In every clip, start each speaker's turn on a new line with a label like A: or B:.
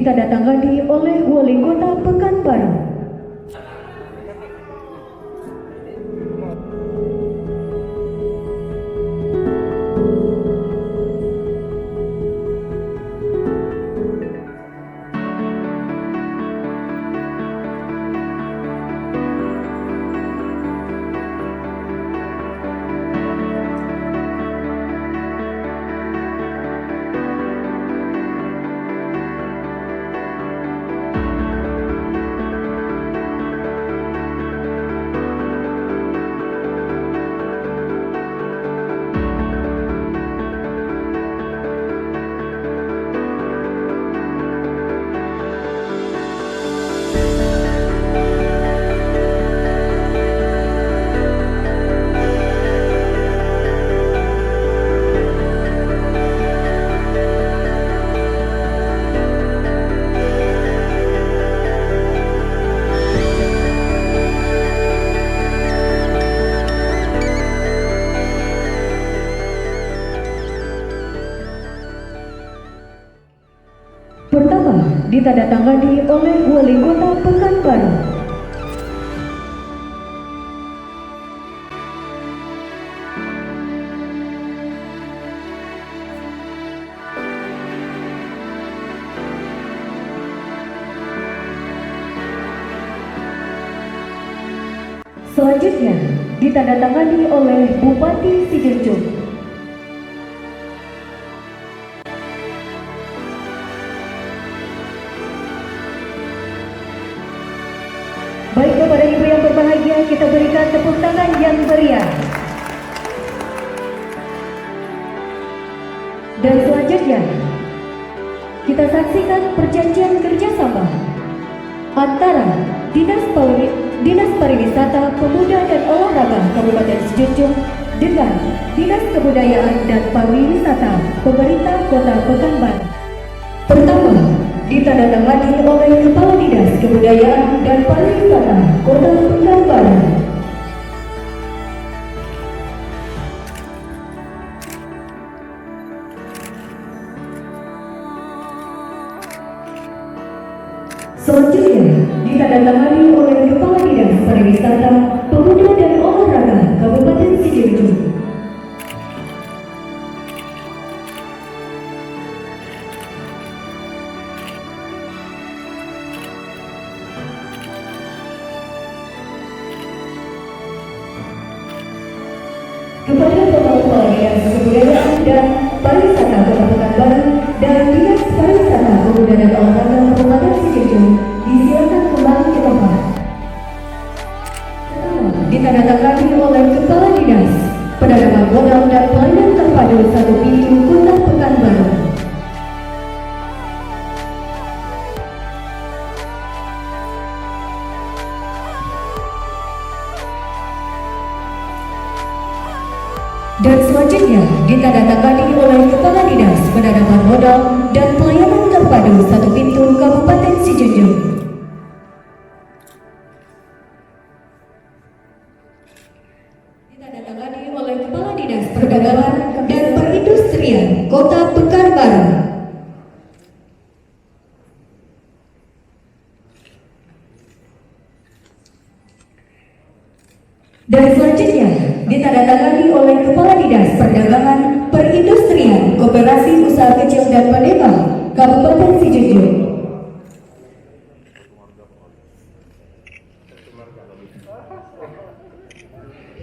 A: ditandatangani oleh Wali Kota Pekanbaru. Pertama, ditandatangani oleh Wali Kota Pekanbaru. Selanjutnya, ditandatangani oleh Bupati Sidoarjo. Baik, kepada ibu yang berbahagia, kita berikan tepuk tangan yang meriah. Dan selanjutnya, kita saksikan perjanjian kerjasama antara Dinas Pariwisata, Pemuda dan Olahraga Kabupaten Sidoarjo dengan Dinas Kebudayaan dan Pariwisata Pemerintah Kota Pekanbaru. Pertama, ditandatangani oleh Kepala Dinas Kebudayaan dan Pariwisata Kota Pekanbaru. Selanjutnya, ditandatangani oleh Kepala Dinas Pariwisata, Pemuda dan Olahraga Kabupaten Sidoarjo. Kepada Kepala Dinas Kebudayaan dan Pariwisata Kota Pekanbaru dan Dinas Pariwisata, Pemuda dan Olahraga Kabupaten Sidoarjo, disilakan kembali ke tempat. Pertama, ditandatangani oleh Kepala Dinas Perdagangan Modal dan Pelayanan Terpadu 1 Pintu Kota Pekanbaru. Dan selanjutnya ditandatangani oleh Kepala Dinas Penanaman Modal dan Pelayanan Terpadu 1 Pintu Kabupaten Sidoarjo. Ditandatangani oleh Kepala Dinas Perdagangan dan Perindustrian Kota Pekanbaru. Dan selanjutnya ditandatangani oleh Kepala Dinas Perdagangan, Perindustrian, Koperasi Usaha Kecil dan Menengah Kabupaten Sidoarjo.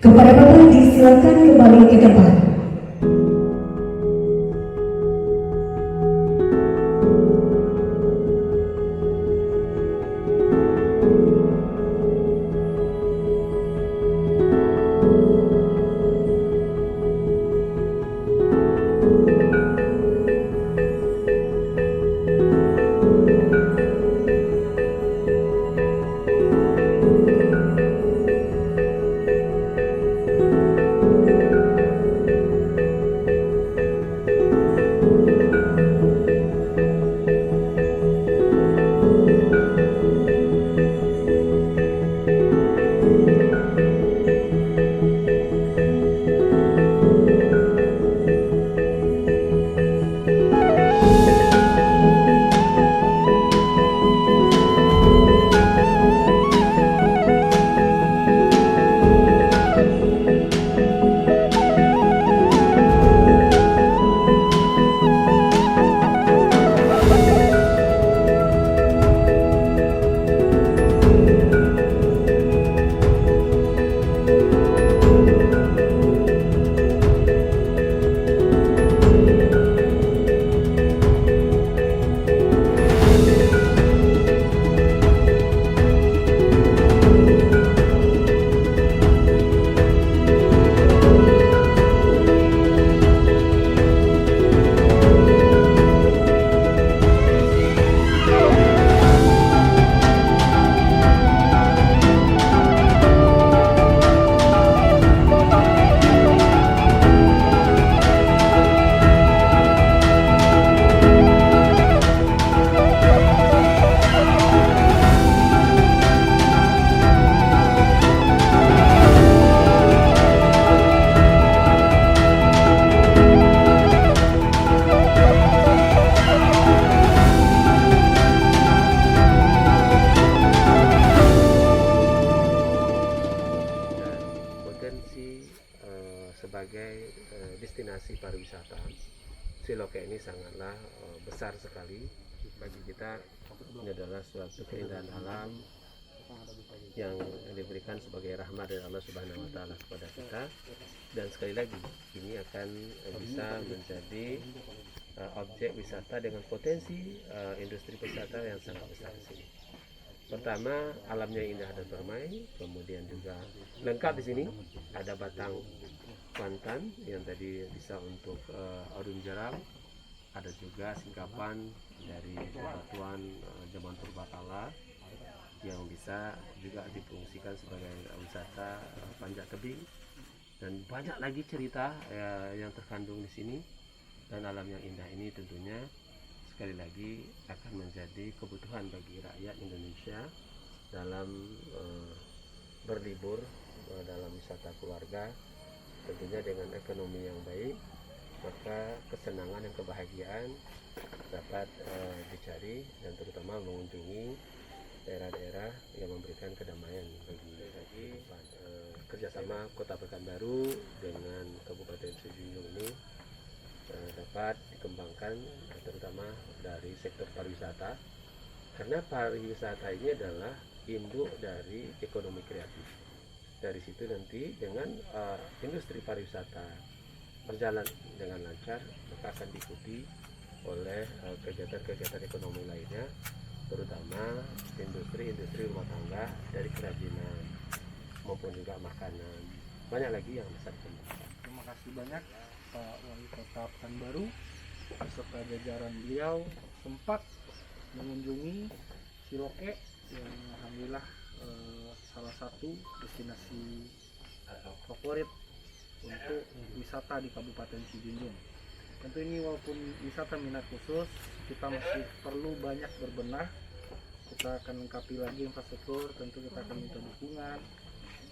A: Kepada Bapak disilakan kembali ke tempat.
B: Siloke ini sangatlah besar sekali bagi kita. Ini adalah suatu keindahan alam yang diberikan sebagai rahmat dari Allah Subhanahu wa taala kepada kita, dan sekali lagi ini akan bisa menjadi objek wisata dengan potensi industri wisata yang sangat besar di sini. Pertama, alamnya indah dan permai, kemudian juga lengkap di sini ada batang Kuantan yang tadi bisa untuk arung jeram, ada juga singkapan dari batuan zaman purbakala yang bisa juga difungsikan sebagai wisata panjat tebing, dan banyak lagi cerita yang terkandung di sini. Dan alam yang indah ini tentunya sekali lagi akan menjadi kebutuhan bagi rakyat Indonesia dalam berlibur, dalam wisata keluarga, tentunya dengan ekonomi yang baik, maka kesenangan dan kebahagiaan dapat dicari, dan terutama mengunjungi daerah-daerah yang memberikan kedamaian bagi kerjasama Kota Pekanbaru dengan Kabupaten Sijunjung ini dapat dikembangkan, terutama dari sektor pariwisata, karena pariwisata ini adalah induk dari ekonomi kreatif. Dari situ nanti dengan industri pariwisata berjalan dengan lancar, maka akan diikuti oleh kegiatan-kegiatan ekonomi lainnya, terutama industri rumah tangga dari kerajinan maupun juga makanan. Banyak lagi yang bisa dikembangkan.
C: Terima kasih banyak Pak Wali Kota Pekanbaru beserta jajaran beliau sempat mengunjungi Siloke yang alhamdulillah salah satu destinasi favorit untuk wisata di Kabupaten Sijunjung. Tentu ini walaupun wisata minat khusus, kita masih perlu banyak berbenah. Kita akan lengkapi lagi infrastruktur, tentu kita akan minta dukungan.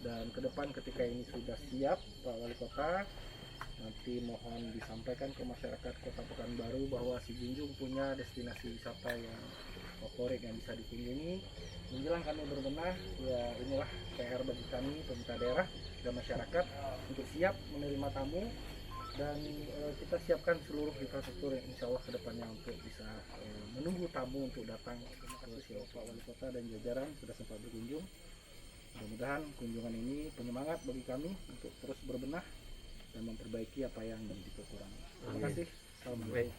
C: Dan ke depan ketika ini sudah siap, Pak Wali Kota, nanti mohon disampaikan ke masyarakat Kota Pekanbaru bahwa Sijunjung punya destinasi wisata yang favorit yang bisa dikunjungi. Menjelang kami berbenah, ya inilah PR bagi kami, pemerintah daerah dan masyarakat untuk siap menerima tamu, dan kita siapkan seluruh infrastruktur yang insya Allah kedepannya untuk bisa menunggu tamu untuk datang ke Siloke. Pak Wali Kota dan jajaran sudah sempat berkunjung. Mudah-mudahan kunjungan ini penyemangat bagi kami untuk terus berbenah dan memperbaiki apa yang menjadi kekurangan. Terima kasih. Assalamualaikum.